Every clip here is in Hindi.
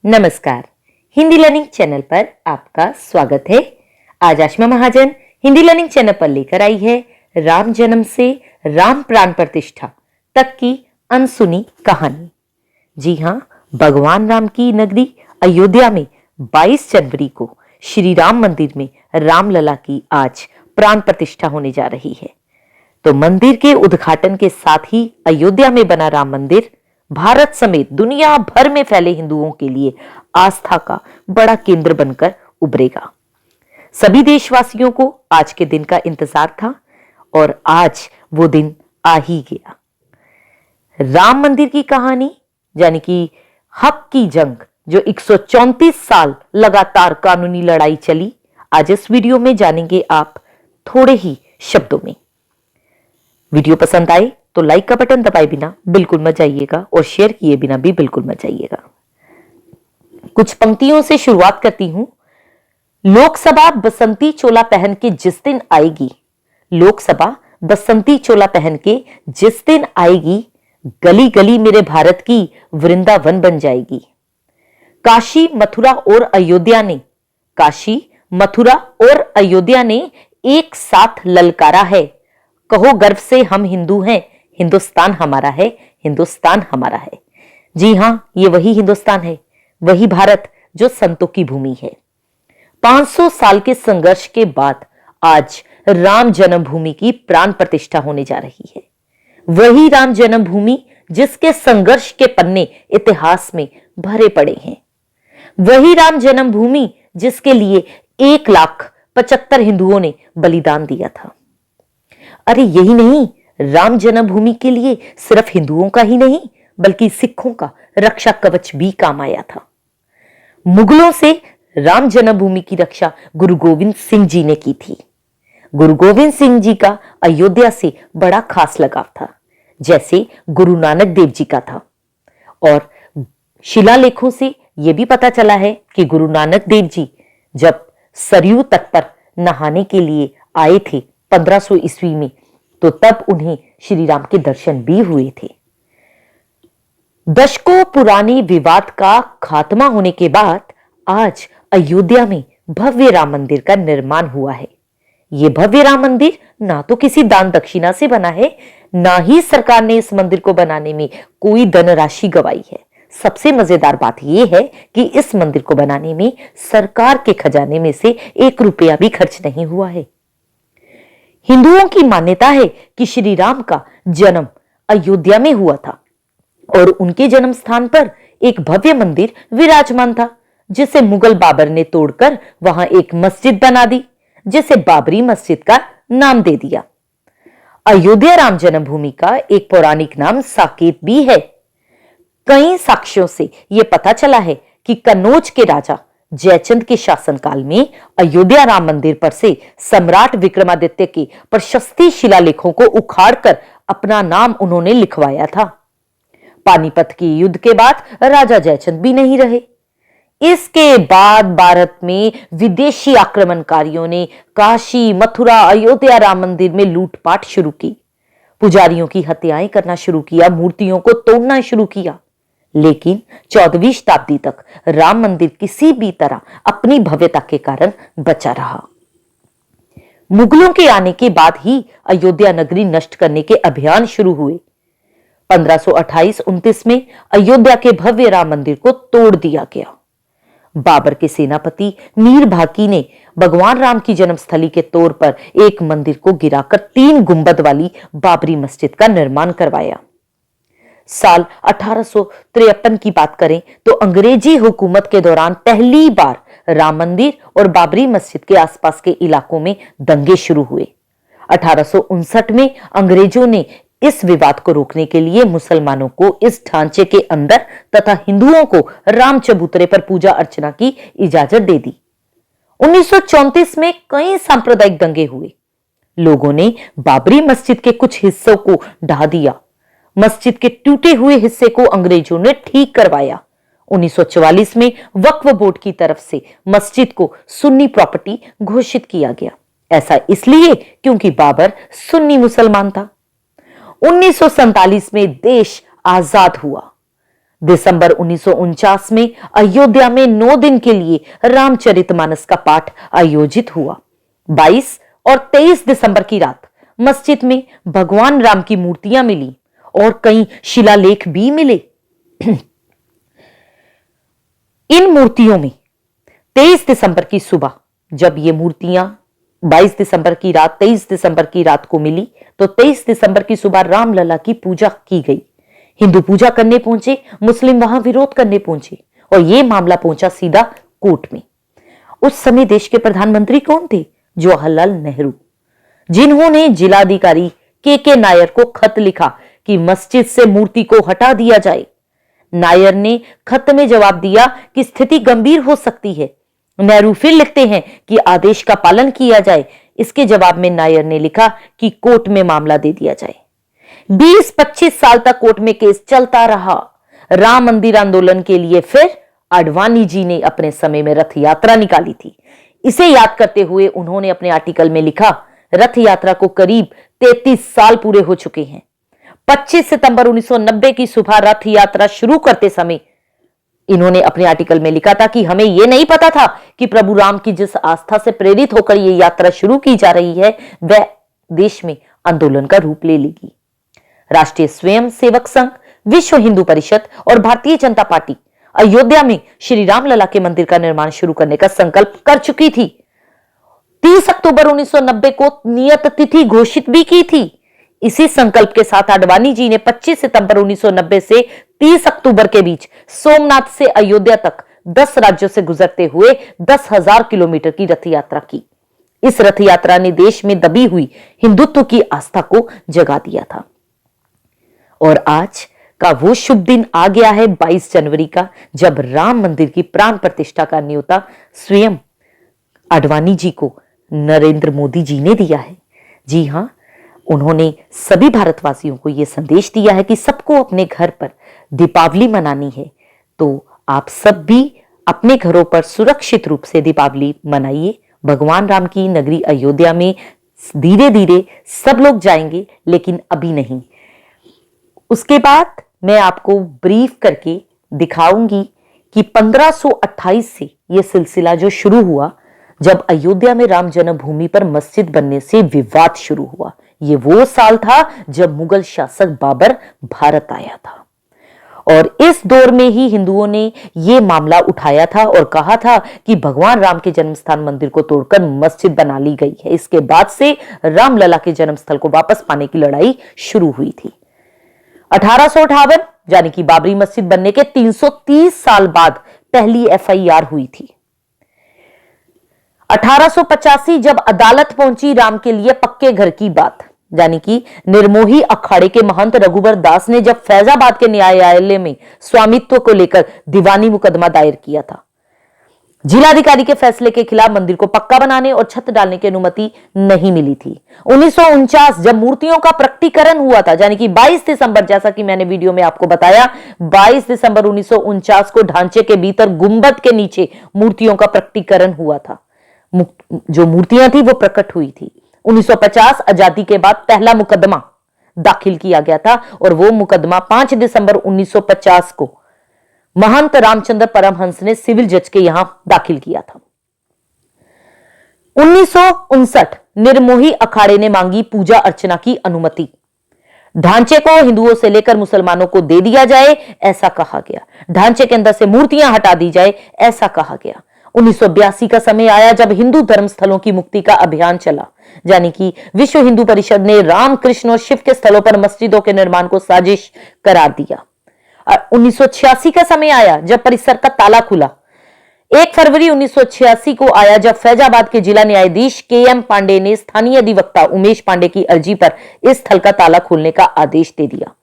नमस्कार। हिंदी लर्निंग चैनल पर आपका स्वागत है। आज आशमा महाजन हिंदी लर्निंग चैनल पर लेकर आई है राम जन्म से राम प्राण प्रतिष्ठा तक की अनसुनी कहानी। जी हां, भगवान राम की नगरी अयोध्या में 22 जनवरी को श्री राम मंदिर में रामलला की आज प्राण प्रतिष्ठा होने जा रही है। तो मंदिर के उद्घाटन के साथ ही अयोध्या में बना राम मंदिर भारत समेत दुनिया भर में फैले हिंदुओं के लिए आस्था का बड़ा केंद्र बनकर उभरेगा। सभी देशवासियों को आज के दिन का इंतजार था और आज वो दिन आ ही गया। राम मंदिर की कहानी यानी कि हक की जंग, जो 134 साल लगातार कानूनी लड़ाई चली, आज इस वीडियो में जानेंगे आप थोड़े ही शब्दों में। वीडियो पसंद आए तो लाइक का बटन दबाए बिना बिल्कुल मत जाइएगा और शेयर किए बिना भी बिल्कुल मत जाइएगा। कुछ पंक्तियों से शुरुआत करती हूं। लोकसभा बसंती चोला पहन के जिस दिन आएगी, लोकसभा बसंती चोला पहन के जिस दिन आएगी, गली गली मेरे भारत की वृंदावन बन जाएगी। काशी मथुरा और अयोध्या ने, काशी मथुरा और अयोध्या ने एक साथ ललकारा है, कहो गर्व से हम हिंदू हैं, हिंदुस्तान हमारा है, हिंदुस्तान हमारा है। जी हां, ये वही हिंदुस्तान है, वही भारत जो संतों की भूमि है। 500 साल के संघर्ष के बाद आज राम जन्मभूमि की प्राण प्रतिष्ठा होने जा रही है। वही राम जन्मभूमि जिसके संघर्ष के पन्ने इतिहास में भरे पड़े हैं। वही राम जन्मभूमि जिसके लिए 1,75,000 हिंदुओं ने बलिदान दिया था। अरे यही नहीं, राम जन्मभूमि के लिए सिर्फ हिंदुओं का ही नहीं बल्कि सिखों का रक्षा कवच भी काम आया था। मुगलों से राम जन्मभूमि की रक्षा गुरु गोविंद सिंह जी ने की थी। गुरु गोविंद सिंह जी का अयोध्या से बड़ा खास लगाव था, जैसे गुरु नानक देव जी का था। और शिलालेखों से यह भी पता चला है कि गुरु नानक देव जी जब सरयू तट पर नहाने के लिए आए थे 1500 ईस्वी में, तो तब उन्हें श्री राम के दर्शन भी हुए थे। दशकों पुराने विवाद का खात्मा होने के बाद आज अयोध्या में भव्य राम मंदिर का निर्माण हुआ है। यह भव्य राम मंदिर ना तो किसी दान दक्षिणा से बना है, ना ही सरकार ने इस मंदिर को बनाने में कोई धनराशि गंवाई है। सबसे मजेदार बात यह है कि इस मंदिर को बनाने में सरकार के खजाने में से 1 रुपया भी खर्च नहीं हुआ है। हिंदुओं की मान्यता है कि श्री राम का जन्म अयोध्या में हुआ था और उनके जन्म स्थान पर एक भव्य मंदिर विराजमान था, जिसे मुगल बाबर ने तोड़कर वहां एक मस्जिद बना दी, जिसे बाबरी मस्जिद का नाम दे दिया। अयोध्या राम जन्मभूमि का एक पौराणिक नाम साकेत भी है। कई साक्ष्यों से यह पता चला है कि कन्नौज के राजा जयचंद के शासनकाल में अयोध्या राम मंदिर पर से सम्राट विक्रमादित्य के प्रशस्ति शिलालेखों को उखाड़कर अपना नाम उन्होंने लिखवाया था। पानीपत के युद्ध के बाद राजा जयचंद भी नहीं रहे। इसके बाद भारत में विदेशी आक्रमणकारियों ने काशी मथुरा अयोध्या राम मंदिर में लूटपाट शुरू की, पुजारियों की हत्याएं करना शुरू किया, मूर्तियों को तोड़ना शुरू किया। लेकिन 14वीं शताब्दी तक राम मंदिर किसी भी तरह अपनी भव्यता के कारण बचा रहा। मुगलों के आने के बाद ही अयोध्या नगरी नष्ट करने के अभियान शुरू हुए। 1528-29 में अयोध्या के भव्य राम मंदिर को तोड़ दिया गया। बाबर के सेनापति मीर भाकी ने भगवान राम की जन्मस्थली के तौर पर एक मंदिर को गिराकर 3 गुंबद वाली बाबरी मस्जिद का निर्माण करवाया। साल 1853 की बात करें तो अंग्रेजी हुकूमत के दौरान पहली बार राम मंदिर और बाबरी मस्जिद के आसपास के इलाकों में दंगे शुरू हुए। 1859 में अंग्रेजों ने इस विवाद को रोकने के लिए मुसलमानों को इस ढांचे के अंदर तथा हिंदुओं को राम चबूतरे पर पूजा अर्चना की इजाजत दे दी। 1934 में कई सांप्रदायिक दंगे हुए। लोगों ने बाबरी मस्जिद के कुछ हिस्सों को ढा दिया। मस्जिद के टूटे हुए हिस्से को अंग्रेजों ने ठीक करवाया। 1944 में वक्फ बोर्ड की तरफ से मस्जिद को सुन्नी प्रॉपर्टी घोषित किया गया। ऐसा इसलिए क्योंकि बाबर सुन्नी मुसलमान था। 1947 में देश आजाद हुआ। दिसंबर 1949 में अयोध्या में 9 दिन के लिए रामचरितमानस का पाठ आयोजित हुआ। 22 और 23 दिसंबर की रात मस्जिद में भगवान राम की मूर्तियां मिली और कई शिलालेख भी मिले। इन मूर्तियों में 23 दिसंबर की सुबह जब ये मूर्तियां 22 दिसंबर की रात 23 दिसंबर की रात को मिली तो 23 दिसंबर की सुबह रामलला की पूजा की गई। हिंदू पूजा करने पहुंचे, मुस्लिम वहां विरोध करने पहुंचे और यह मामला पहुंचा सीधा कोर्ट में। उस समय देश के प्रधानमंत्री कौन थे? जवाहरलाल नेहरू, जिन्होंने जिलाधिकारी के नायर को खत लिखा कि मस्जिद से मूर्ति को हटा दिया जाए। नायर ने खत में जवाब दिया कि स्थिति गंभीर हो सकती है। नेहरू फिर लिखते हैं कि आदेश का पालन किया जाए। इसके जवाब में नायर ने लिखा कि कोर्ट में मामला दे दिया जाए। 20-25 साल तक कोर्ट में केस चलता रहा। राम मंदिर आंदोलन के लिए फिर आडवाणी जी ने अपने समय में रथ यात्रा निकाली थी। इसे याद करते हुए उन्होंने अपने आर्टिकल में लिखा, रथ यात्रा को करीब 33 साल पूरे हो चुके हैं। 25 सितंबर 1990 की सुबह रथ यात्रा शुरू करते समय इन्होंने अपने आर्टिकल में लिखा था कि हमें यह नहीं पता था कि प्रभु राम की जिस आस्था से प्रेरित होकर यह यात्रा शुरू की जा रही है वह देश में आंदोलन का रूप ले लेगी। राष्ट्रीय स्वयंसेवक संघ, विश्व हिंदू परिषद और भारतीय जनता पार्टी अयोध्या में श्री रामलला के मंदिर का निर्माण शुरू करने का संकल्प कर चुकी थी। 30 अक्टूबर 1990 को नियत तिथि घोषित भी की थी। इसी संकल्प के साथ आडवाणी जी ने 25 सितंबर 1990 से 30 अक्टूबर के बीच सोमनाथ से अयोध्या तक 10 राज्यों से गुजरते हुए 10,000 किलोमीटर की रथ यात्रा की। इस रथ यात्रा ने देश में दबी हुई हिंदुत्व की आस्था को जगा दिया था। और आज का वो शुभ दिन आ गया है 22 जनवरी का, जब राम मंदिर की प्राण प्रतिष्ठा का न्योता स्वयं आडवाणी जी को नरेंद्र मोदी जी ने दिया है। जी हां, उन्होंने सभी भारतवासियों को यह संदेश दिया है कि सबको अपने घर पर दीपावली मनानी है, तो आप सब भी अपने घरों पर सुरक्षित रूप से दीपावली मनाइए। भगवान राम की नगरी अयोध्या में धीरे धीरे सब लोग जाएंगे, लेकिन अभी नहीं। उसके बाद मैं आपको ब्रीफ करके दिखाऊंगी कि 1528 से यह सिलसिला जो शुरू हुआ, जब अयोध्या में राम जन्मभूमि पर मस्जिद बनने से विवाद शुरू हुआ। ये वो साल था जब मुगल शासक बाबर भारत आया था और इस दौर में ही हिंदुओं ने यह मामला उठाया था और कहा था कि भगवान राम के जन्मस्थान मंदिर को तोड़कर मस्जिद बना ली गई है। इसके बाद से रामलला के जन्मस्थल को वापस पाने की लड़ाई शुरू हुई थी। 1858 यानी कि बाबरी मस्जिद बनने के 330 साल बाद पहली एफआईआर हुई थी। 1885 जब अदालत पहुंची राम के लिए पक्के घर की बात, यानी कि निर्मोही अखाड़े के महंत रघुवर दास ने जब फैजाबाद के न्यायालय में स्वामित्व को लेकर दीवानी मुकदमा दायर किया था। जिलाधिकारी के फैसले के खिलाफ मंदिर को पक्का बनाने और छत डालने की अनुमति नहीं मिली थी। 1949 जब मूर्तियों का प्रकटीकरण हुआ था, यानी कि 22 दिसंबर, जैसा कि मैंने वीडियो में आपको बताया, 22 दिसंबर 1949 को ढांचे के भीतर गुंबद के नीचे मूर्तियों का प्रकटीकरण हुआ था। जो मूर्तियां थी वो प्रकट हुई थी। 1950 आजादी के बाद पहला मुकदमा दाखिल किया गया था और वो मुकदमा 5 दिसंबर 1950 को महंत रामचंद्र परमहंस ने सिविल जज के यहां दाखिल किया था। 1959 निर्मोही अखाड़े ने मांगी पूजा अर्चना की अनुमति। ढांचे को हिंदुओं से लेकर मुसलमानों को दे दिया जाए, ऐसा कहा गया। ढांचे के अंदर से मूर्तियां हटा दी जाए, ऐसा कहा गया। 1982 का समय आया जब हिंदू धर्मस्थलों की मुक्ति का अभियान चला, यानी कि विश्व हिंदू परिषद ने राम, कृष्ण और शिव के स्थलों पर मस्जिदों के निर्माण को साजिश करार दिया। 1986 का समय आया जब परिसर का ताला खुला। 1 फरवरी 1986 को आया जब फैजाबाद के जिला न्यायाधीश KM पांडे ने स्थानीय अधिवक्ता उमेश पांडे की अर्जी पर इस स्थल का ताला खोलने का आदेश दे दिया।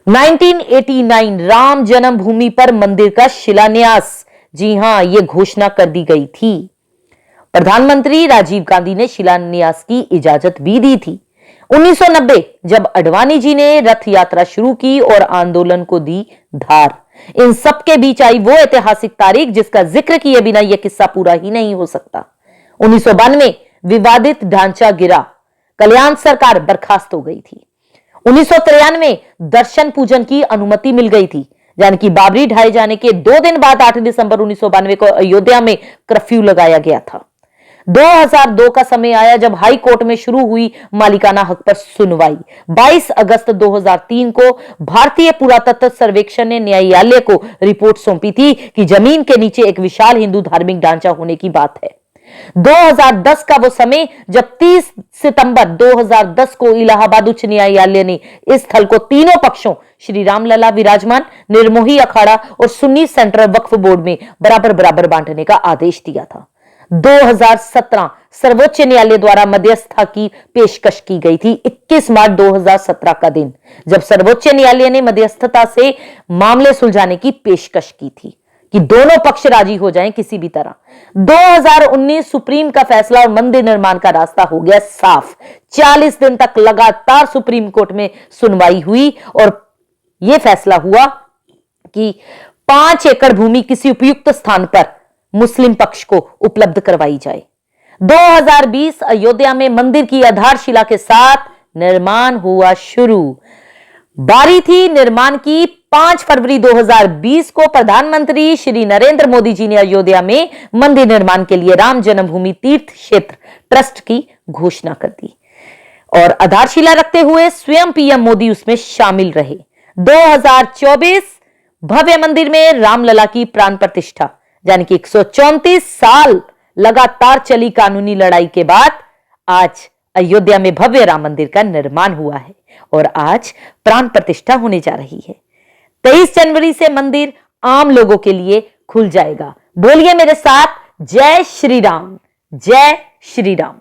1989 राम जन्मभूमि पर मंदिर का शिलान्यास, जी हां, यह घोषणा कर दी गई थी। प्रधानमंत्री राजीव गांधी ने शिलान्यास की इजाजत भी दी थी। 1990 जब आडवाणी जी ने रथ यात्रा शुरू की और आंदोलन को दी धार। इन सब के बीच आई वो ऐतिहासिक तारीख जिसका जिक्र किए बिना यह किस्सा पूरा ही नहीं हो सकता। 1992 विवादित ढांचा गिरा, कल्याण सरकार बर्खास्त हो गई थी। 1993 दर्शन पूजन की अनुमति मिल गई थी, यानी कि बाबरी ढाए जाने के 2 दिन बाद 8 दिसंबर 1992 को अयोध्या में कर्फ्यू लगाया गया था। 2002 का समय आया जब हाई कोर्ट में शुरू हुई मालिकाना हक पर सुनवाई। 22 अगस्त 2003 को भारतीय पुरातत्व सर्वेक्षण ने न्यायालय को रिपोर्ट सौंपी थी कि जमीन के नीचे एक विशाल हिंदू धार्मिक ढांचा होने की बात है। 2010 का वो समय जब 30 सितंबर 2010 को इलाहाबाद उच्च न्यायालय ने इस स्थल को तीनों पक्षों श्री रामलला विराजमान, निर्मोही अखाड़ा और सुन्नी सेंट्रल वक्फ बोर्ड में बराबर बराबर बांटने का आदेश दिया था। 2017 सर्वोच्च न्यायालय द्वारा मध्यस्थता की पेशकश की गई थी। 21 मार्च 2017 का दिन जब सर्वोच्च न्यायालय ने मध्यस्थता से मामले सुलझाने की पेशकश की थी कि दोनों पक्ष राजी हो जाएं किसी भी तरह। 2019 सुप्रीम का फैसला और मंदिर निर्माण का रास्ता हो गया साफ। 40 दिन तक लगातार सुप्रीम कोर्ट में सुनवाई हुई और यह फैसला हुआ कि 5 एकड़ भूमि किसी उपयुक्त स्थान पर मुस्लिम पक्ष को उपलब्ध करवाई जाए। 2020 अयोध्या में मंदिर की आधारशिला के साथ निर्माण हुआ शुरू। बारी थी निर्माण की। 5 फरवरी 2020 को प्रधानमंत्री श्री नरेंद्र मोदी जी ने अयोध्या में मंदिर निर्माण के लिए राम जन्मभूमि तीर्थ क्षेत्र ट्रस्ट की घोषणा कर दी और आधारशिला रखते हुए स्वयं पीएम मोदी उसमें शामिल रहे। 2024 भव्य मंदिर में रामलला की प्राण प्रतिष्ठा, यानी कि 134 साल लगातार चली कानूनी लड़ाई के बाद आज अयोध्या में भव्य राम मंदिर का निर्माण हुआ है और आज प्राण प्रतिष्ठा होने जा रही है। 23 जनवरी से मंदिर आम लोगों के लिए खुल जाएगा। बोलिए मेरे साथ, जय श्री राम, जय श्री राम।